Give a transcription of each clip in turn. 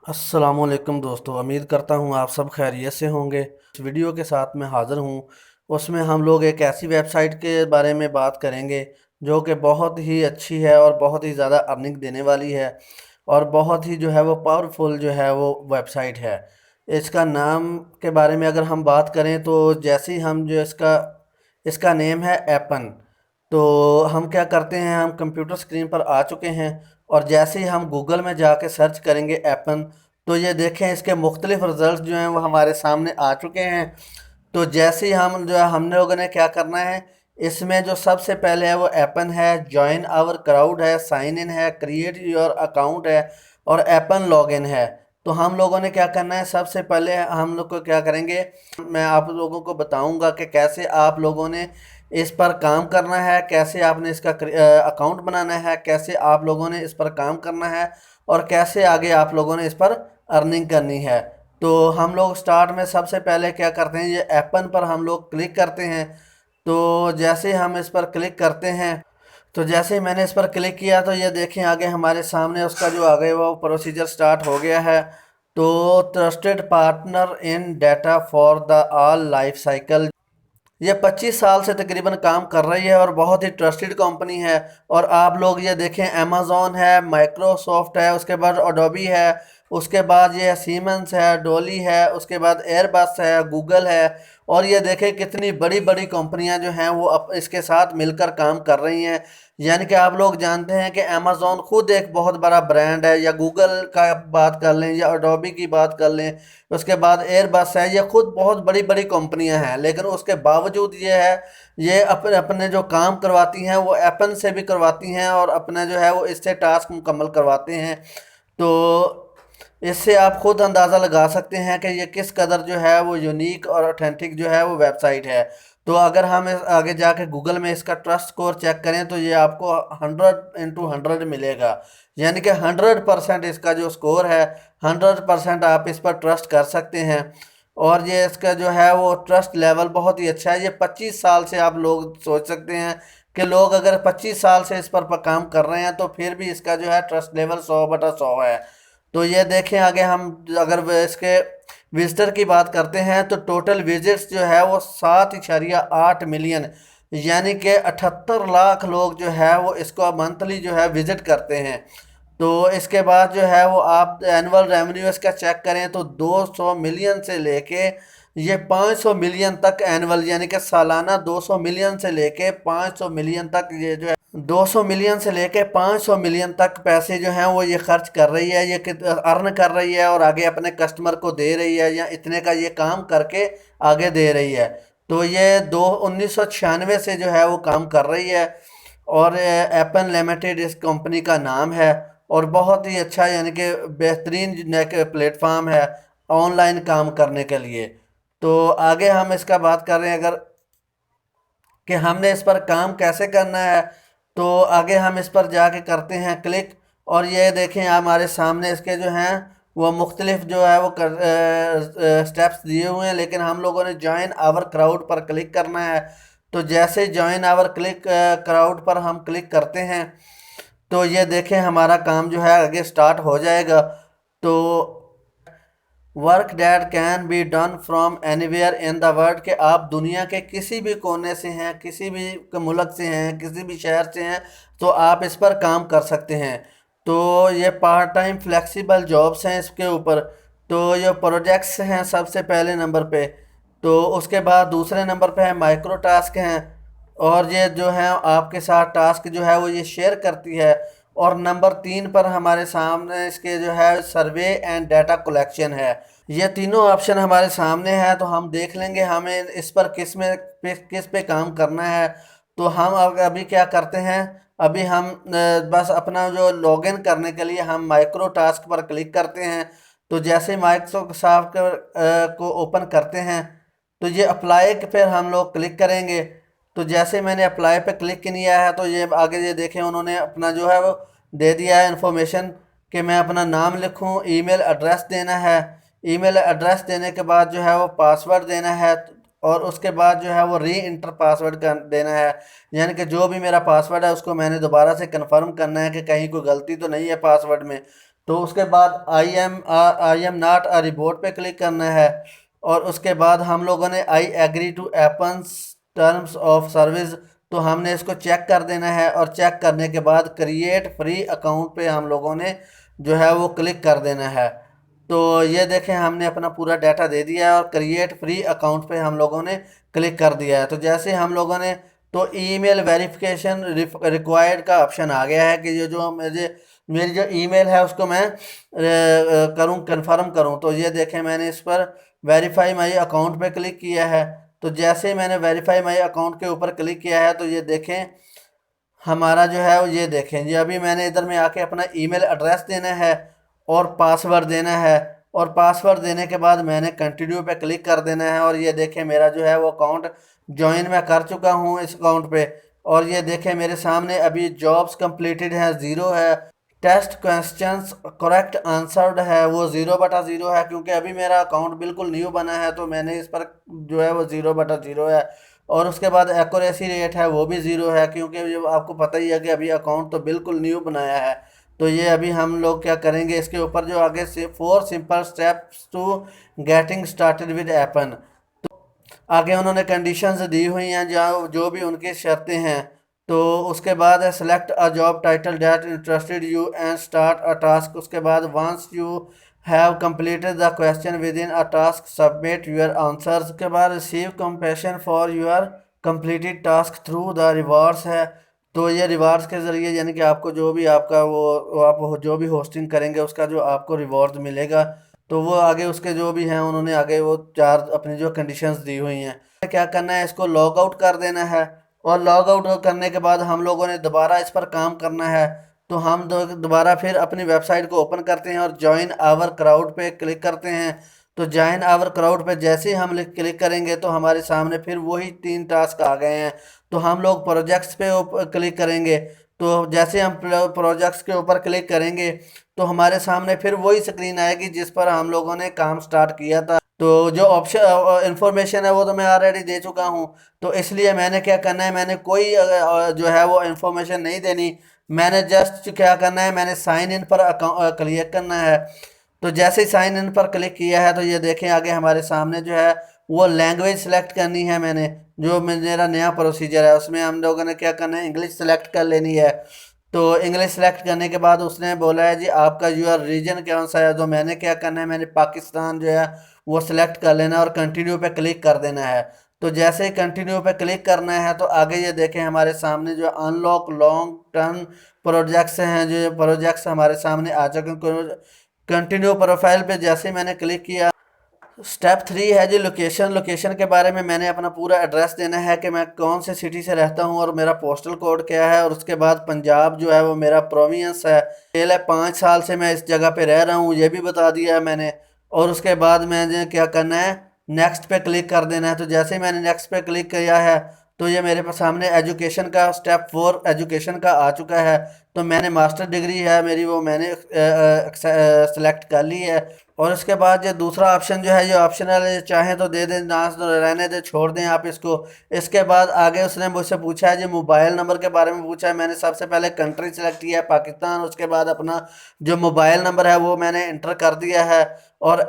अस्सलामुअलैकुम दोस्तों, उम्मीद करता हूँ आप सब खैरियत से होंगे। इस वीडियो के साथ मैं हाज़िर हूँ। उसमें हम लोग एक ऐसी वेबसाइट के बारे में बात करेंगे जो कि बहुत ही अच्छी है और बहुत ही ज़्यादा अर्निंग देने वाली है और बहुत ही जो है वो पावरफुल जो है वो वेबसाइट है। इसका नाम के बारे में अगर हम बात करें तो जैसे ही हम जो इसका इसका नेम है एपन। तो हम क्या करते हैं, हम कंप्यूटर स्क्रीन पर आ चुके हैं और जैसे ही हम गूगल में जाके सर्च करेंगे एपन, तो ये देखें इसके मुख्तलिफ रिज़ल्ट जो हैं वो हमारे सामने आ चुके हैं। तो जैसे ही हम जो है हमने लोगों ने क्या करना है, इसमें जो सबसे पहले है वो एपन है, जॉइन आवर क्राउड है, साइन इन है, क्रिएट योर अकाउंट है और एपन लॉगिन है। तो हम लोगों ने क्या करना है, सबसे पहले हम लोग को क्या करेंगे, मैं आप लोगों को बताऊंगा कि कैसे आप लोगों ने इस पर काम करना है, कैसे आपने इसका अकाउंट बनाना है, कैसे आप लोगों ने इस पर काम करना है और कैसे आगे आप लोगों ने इस पर अर्निंग करनी है। तो हम लोग स्टार्ट में सबसे पहले क्या करते हैं, ये एपन पर हम लोग क्लिक करते हैं। तो जैसे हम इस पर क्लिक करते हैं, तो जैसे ही मैंने इस पर क्लिक किया तो ये देखें आगे हमारे सामने उसका जो आगे वो प्रोसीजर स्टार्ट हो गया है। तो trusted partner in data for the all life cycle, ये 25 साल से तकरीबन काम कर रही है और बहुत ही ट्रस्टेड कंपनी है। और आप लोग ये देखें, अमेज़ॉन है, माइक्रोसॉफ्ट है, उसके बाद एडोबी है, उसके बाद ये सीमेंस है, डोली है, उसके बाद एयरबस है, गूगल है। और ये देखें कितनी बड़ी बड़ी कंपनियां जो हैं वो इसके साथ मिलकर काम कर रही हैं। यानी कि आप लोग जानते हैं कि अमेज़ॉन खुद एक बहुत बड़ा ब्रांड है, या गूगल का बात कर लें या एडोबी की बात कर लें, उसके बाद एयरबस है, ये खुद बहुत बड़ी बड़ी कंपनियां हैं। लेकिन उसके बावजूद ये है, ये अपने अपने जो काम करवाती हैं वो एपन से भी करवाती हैं और अपना जो है वो इससे टास्क मुकम्मल करवाते हैं। तो इससे आप खुद अंदाज़ा लगा सकते हैं कि ये किस कदर जो है वो यूनिक और ऑथेंटिक जो है वो वेबसाइट है। तो अगर हम आगे जाके गूगल में इसका ट्रस्ट स्कोर चेक करें तो ये आपको 100/100 मिलेगा। यानी कि 100% इसका जो स्कोर है, 100% आप इस पर ट्रस्ट कर सकते हैं। और ये इसका जो है वो ट्रस्ट लेवल बहुत ही अच्छा है। ये 25 साल से, आप लोग सोच सकते हैं कि लोग अगर 25 साल से इस पर काम कर रहे हैं तो फिर भी इसका जो है ट्रस्ट लेवल 100/100 है। तो ये देखें आगे हम अगर इसके विजिटर की बात करते हैं तो टोटल विजिट्स जो है वो 7.8 मिलियन, यानी कि 78 लाख लोग जो है वो इसको मंथली जो है विजिट करते हैं। तो इसके बाद जो है वो आप एनुअल रेवेन्यू इसका चेक करें तो 200 मिलियन से लेके ये 500 मिलियन तक एनुअल, यानी कि सालाना 200 मिलियन से लेके 500 मिलियन तक, ये जो है 200 मिलियन से लेके 500 मिलियन तक पैसे जो हैं वो ये खर्च कर रही है, ये अर्न कर रही है और आगे अपने कस्टमर को दे रही है, या इतने का ये काम करके आगे दे रही है। तो ये 1996 से जो है वो काम कर रही है और एपन लिमिटेड इस कंपनी का नाम है। और बहुत ही अच्छा, यानी कि बेहतरीन एक प्लेटफॉर्म है ऑनलाइन काम करने के लिए। तो आगे हम इसका बात कर रहे हैं अगर कि हमने इस पर काम कैसे करना है, तो आगे हम इस पर जाके करते हैं क्लिक। और ये देखें हमारे सामने इसके जो हैं वो मुख्तलिफ जो है वो स्टेप्स दिए हुए हैं, लेकिन हम लोगों ने जॉइन आवर क्राउड पर क्लिक करना है। तो जैसे जॉइन आवर क्लिक क्राउड पर हम क्लिक करते हैं तो ये देखें हमारा काम जो है आगे स्टार्ट हो जाएगा। तो work that can be done from anywhere in the world, के आप दुनिया के किसी भी कोने से हैं, किसी भी मुल्क से हैं, किसी भी शहर से हैं, तो आप इस पर काम कर सकते हैं। तो ये पार्ट टाइम फ्लेक्सिबल जॉब्स हैं इसके ऊपर। तो ये प्रोजेक्ट्स हैं सबसे पहले नंबर पे। तो उसके बाद दूसरे नंबर पे है माइक्रो टास्क हैं, और ये जो है आपके साथ टास्क जो है वो ये शेयर करती है। और नंबर 3 पर हमारे सामने इसके जो है सर्वे एंड डाटा कलेक्शन है। ये तीनों ऑप्शन हमारे सामने है, तो हम देख लेंगे हमें इस पर किस पे काम करना है। तो हम अभी क्या करते हैं, अभी हम बस अपना जो लॉगिन करने के लिए हम माइक्रो टास्क पर क्लिक करते हैं। तो जैसे माइक्रोसॉफ्ट को ओपन करते हैं तो ये अप्लाई पर हम लोग क्लिक करेंगे। तो जैसे मैंने अप्लाई पे क्लिक किया है तो ये आगे ये देखें उन्होंने अपना जो है वो दे दिया है इन्फॉर्मेशन कि मैं अपना नाम लिखूं, ईमेल एड्रेस देना है। ईमेल एड्रेस देने के बाद जो है वो पासवर्ड देना है, और उसके बाद जो है वो री इंटर पासवर्ड कर देना है। यानी कि जो भी मेरा पासवर्ड है उसको मैंने दोबारा से कंफर्म करना है कि कहीं कोई गलती तो नहीं है पासवर्ड में। तो उसके बाद I am not a robot पे क्लिक करना है। और उसके बाद हम लोगों ने I agree to Appen's terms of service, तो हमने इसको चेक कर देना है। और चेक करने के बाद क्रिएट फ्री अकाउंट पे हम लोगों ने जो है वो क्लिक कर देना है। तो ये देखें, हमने अपना पूरा डाटा दे दिया है और क्रिएट फ्री अकाउंट पे हम लोगों ने क्लिक कर दिया है। तो जैसे हम लोगों ने, तो ईमेल वेरिफिकेशन रिक्वायर्ड का ऑप्शन आ गया है कि ये जो मेरी जो ईमेल है उसको मैं करूं, कंफर्म करूं। तो ये देखें, मैंने इस पर वेरीफाई माई अकाउंट पे क्लिक किया है। तो जैसे मैंने वेरीफाई माई अकाउंट के ऊपर क्लिक किया है, तो ये देखें हमारा जो है वो, ये देखें जी, अभी मैंने इधर में आके अपना ईमेल एड्रेस देना है और पासवर्ड देना है। और पासवर्ड देने के बाद मैंने कंटिन्यू पे क्लिक कर देना है। और ये देखें मेरा जो है वो अकाउंट ज्वाइन मैं कर चुका हूँ इस अकाउंट पे। और ये देखें मेरे सामने अभी जॉब्स कंप्लीटेड है, ज़ीरो है। टेस्ट क्वेश्चंस करेक्ट आंसर्ड है, वो 0/0 है, क्योंकि अभी मेरा अकाउंट बिल्कुल न्यू बना है। तो मैंने इस पर जो है वो 0/0 है। और उसके बाद एक्यूरेसी रेट है, वो भी ज़ीरो है, क्योंकि ये आपको पता ही है कि अभी अकाउंट तो बिल्कुल न्यू बनाया है। तो ये अभी हम लोग क्या करेंगे, इसके ऊपर जो आगे से 4 simple steps to getting started with Appen, आगे उन्होंने कंडीशंस दी हुई हैं जहाँ जो भी उनकी शर्तें हैं। तो उसके बाद है select a job title that interested you and start a task. उसके बाद once you have completed the question within a task submit your answers. के बाद receive compensation for your completed task through the rewards है। तो ये rewards के ज़रिए, यानी कि आपको जो भी आपका वो आप जो भी होस्टिंग करेंगे उसका जो आपको रिवॉर्ड मिलेगा। तो वो आगे उसके जो भी हैं, उन्होंने आगे वो 4 अपनी जो कंडीशंस दी हुई हैं। क्या करना है, इसको लॉग आउट कर देना है। और लॉग आउट करने के बाद हम लोगों ने दोबारा इस पर काम करना है। तो हम दोबारा फिर अपनी वेबसाइट को ओपन करते हैं और ज्वाइन आवर क्राउड पे क्लिक करते हैं। तो ज्वाइन आवर क्राउड पे जैसे ही हम क्लिक करेंगे तो हमारे सामने फिर वही 3 टास्क आ गए हैं। तो हम लोग प्रोजेक्ट्स पे क्लिक करेंगे। तो जैसे हम प्रोजेक्ट्स के ऊपर क्लिक करेंगे तो हमारे सामने फिर वही स्क्रीन आएगी जिस पर हम लोगों ने काम स्टार्ट किया था। तो जो ऑप्शन इंफॉर्मेशन है वो तो मैं ऑलरेडी दे चुका हूँ। तो इसलिए मैंने क्या करना है, मैंने कोई जो है वो इंफॉर्मेशन नहीं देनी। मैंने जस्ट क्या करना है, मैंने साइन इन पर क्लिक करना है। तो जैसे ही साइन इन पर क्लिक किया है तो ये देखें आगे हमारे सामने जो है वो लैंग्वेज सेलेक्ट करनी है। मैंने जो मेरा नया प्रोसीजर है उसमें हम लोगों ने क्या करना है, इंग्लिश सेलेक्ट कर लेनी है। तो इंग्लिश सेलेक्ट करने के बाद उसने बोला है जी आपका यूर रीजन कौन सा है। तो मैंने क्या करना है, मैंने पाकिस्तान जो है वो सिलेक्ट कर लेना है और कंटिन्यू पे क्लिक कर देना है। तो जैसे ही कंटिन्यू पे क्लिक करना है तो आगे ये देखें हमारे सामने जो अनलॉक लॉन्ग टर्म प्रोजेक्ट्स हैं, जो प्रोजेक्ट्स हमारे सामने आ चुके। कंटिन्यू प्रोफाइल पे जैसे ही मैंने क्लिक किया, स्टेप 3 है जी लोकेशन। लोकेशन के बारे में मैंने अपना पूरा एड्रेस देना है कि मैं कौन से सिटी से रहता हूँ और मेरा पोस्टल कोड क्या है। और उसके बाद पंजाब जो है वो मेरा प्रोविंस है। पहले 5 साल से मैं इस जगह पे रह रहा हूँ, ये भी बता दिया है मैंने। और उसके बाद मैंने क्या करना है, नेक्स्ट पे क्लिक कर देना है। तो जैसे ही मैंने नेक्स्ट पे क्लिक किया है तो ये मेरे पास सामने एजुकेशन का स्टेप 4 एजुकेशन का आ चुका है। तो मैंने मास्टर डिग्री है मेरी, वो मैंने सेलेक्ट कर ली है। और उसके बाद जो दूसरा ऑप्शन जो है ये ऑप्शनल है, चाहें तो दे दें, ना तो रहने दें, छोड़ दें आप इसको। इसके बाद आगे उसने मुझसे पूछा है जी मोबाइल नंबर के बारे में पूछा है। मैंने सबसे पहले कंट्री सेलेक्ट किया है पाकिस्तान। उसके बाद अपना जो मोबाइल नंबर है वो मैंने इंटर कर दिया है। और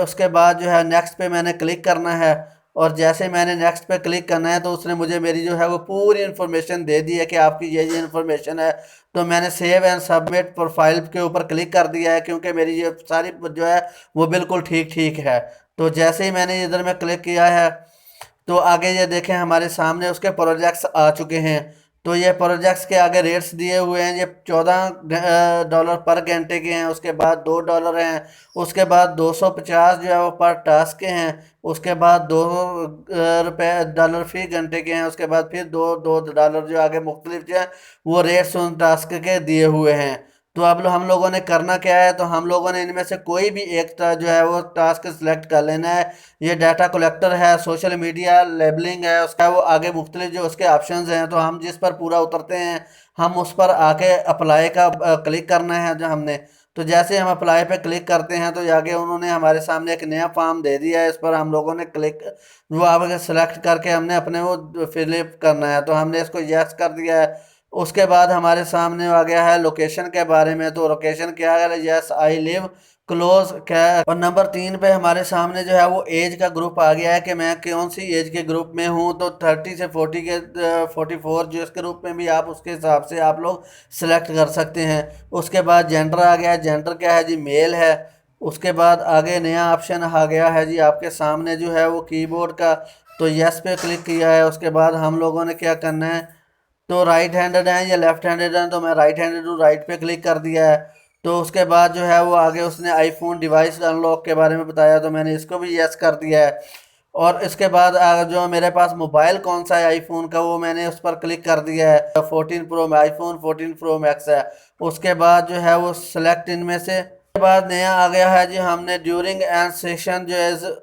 उसके बाद जो है नेक्स्ट पे मैंने क्लिक करना है। और जैसे मैंने नेक्स्ट पे क्लिक करना है तो उसने मुझे मेरी जो है वो पूरी इन्फॉर्मेशन दे दी है कि आपकी ये इन्फॉर्मेशन है। तो मैंने सेव एंड सबमिट प्रोफाइल के ऊपर क्लिक कर दिया है, क्योंकि मेरी ये सारी जो है वो बिल्कुल ठीक ठीक है। तो जैसे ही मैंने इधर में क्लिक किया है तो आगे ये देखें हमारे सामने उसके प्रोजेक्ट्स आ चुके हैं। तो ये प्रोजेक्ट्स के आगे रेट्स दिए हुए हैं, ये $14 पर घंटे के हैं। उसके बाद $2 हैं। उसके बाद 250 जो है वो पर टास्क के हैं। उसके बाद $2 फी घंटे के हैं। उसके बाद फिर $2 जो आगे मुख्तलिफ जो है वो रेट्स उन टास्क के दिए हुए हैं। तो अब हम लोगों ने करना क्या है, तो हम लोगों ने इनमें से कोई भी एक जो है वो टास्क सिलेक्ट कर लेना है। ये डाटा कलेक्टर है, सोशल मीडिया लेबलिंग है, उसका वो आगे मुख्तलिफ जो उसके ऑप्शंस हैं। तो हम जिस पर पूरा उतरते हैं हम उस पर आके अप्लाई का क्लिक करना है जो हमने। तो जैसे हम अप्लाई पे क्लिक करते हैं तो आगे उन्होंने हमारे सामने एक नया फॉर्म दे दिया है। इस पर हम लोगों ने क्लिक वो आगे सेलेक्ट करके हमने अपने वो फिलअप करना है। तो हमने इसको यस कर दिया है। उसके बाद हमारे सामने आ गया है लोकेशन के बारे में। तो लोकेशन क्या है, यस आई लिव क्लोज क्या है। और नंबर 3 पे हमारे सामने जो है वो एज का ग्रुप आ गया है कि मैं कौन सी एज के ग्रुप में हूँ। तो 30 से 40 के 44 जो इसके ग्रुप में भी आप उसके हिसाब से आप लोग सिलेक्ट कर सकते हैं। उसके बाद जेंडर आ गया है, जेंडर क्या है जी, मेल है। उसके बाद आगे नया ऑप्शन आ गया है जी आपके सामने जो है वो कीबोर्ड का। तो यस पे क्लिक किया है। उसके बाद हम लोगों ने क्या करना है, तो राइट हैंडेड है या लेफ्ट हैंडेड है, तो मैं राइट हैंडेड हूँ, राइट पे क्लिक कर दिया है। तो उसके बाद जो है वो आगे उसने आईफोन डिवाइस अनलॉक के बारे में बताया, तो मैंने इसको भी यस कर दिया है। और इसके बाद जो मेरे पास मोबाइल कौन सा है आईफोन का, वो मैंने उस पर क्लिक कर दिया है। 14 प्रो आईफोन 14 प्रो मैक्स है। उसके बाद जो है वो सिलेक्ट इनमें से। उसके बाद नया आ गया है जी, हमने ड्यूरिंग एंड सेशन जो है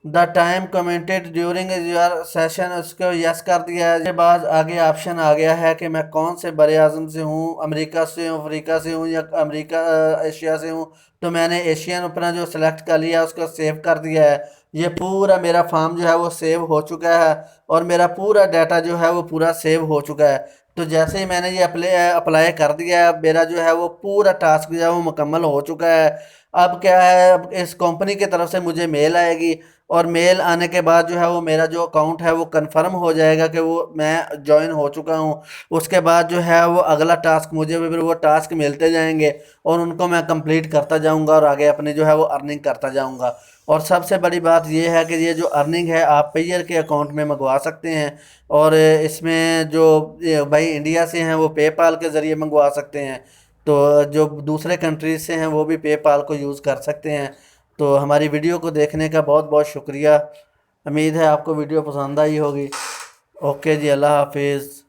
the time commented during your session, उसको यस कर दिया है। उसके बाद आगे ऑप्शन आ गया है कि मैं कौन से बड़े आज़म से हूँ, अमेरिका से हूँ, अफ्रीका से हूँ या अमेरिका एशिया से हूँ। तो मैंने एशियन अपना जो सेलेक्ट कर लिया उसको सेव कर दिया है। ये पूरा मेरा फॉर्म जो है वो सेव हो चुका है और मेरा पूरा डाटा जो है वो पूरा सेव हो चुका है। तो जैसे ही मैंने ये अप्लाई कर दिया है, मेरा जो है वो पूरा टास्क जो है वो मुकम्मल हो चुका है। अब क्या है, अब इस कंपनी की तरफ से मुझे मेल आएगी और मेल आने के बाद जो है वो मेरा जो अकाउंट है वो कंफर्म हो जाएगा कि वो मैं ज्वाइन हो चुका हूँ। उसके बाद जो है वो अगला टास्क मुझे भी फिर वो टास्क मिलते जाएंगे और उनको मैं कंप्लीट करता जाऊँगा और आगे अपने जो है वो अर्निंग करता जाऊँगा। और सबसे बड़ी बात ये है कि ये जो अर्निंग है आप पेयर के अकाउंट में मंगवा सकते हैं। और इसमें जो भाई इंडिया से हैं वो पेपाल के ज़रिए मंगवा सकते हैं। तो जो दूसरे कंट्रीज से हैं वो भी पेपाल को यूज़ कर सकते हैं। तो हमारी वीडियो को देखने का बहुत बहुत शुक्रिया। उम्मीद है आपको वीडियो पसंद आई होगी। ओके जी, अल्लाह हाफिज़।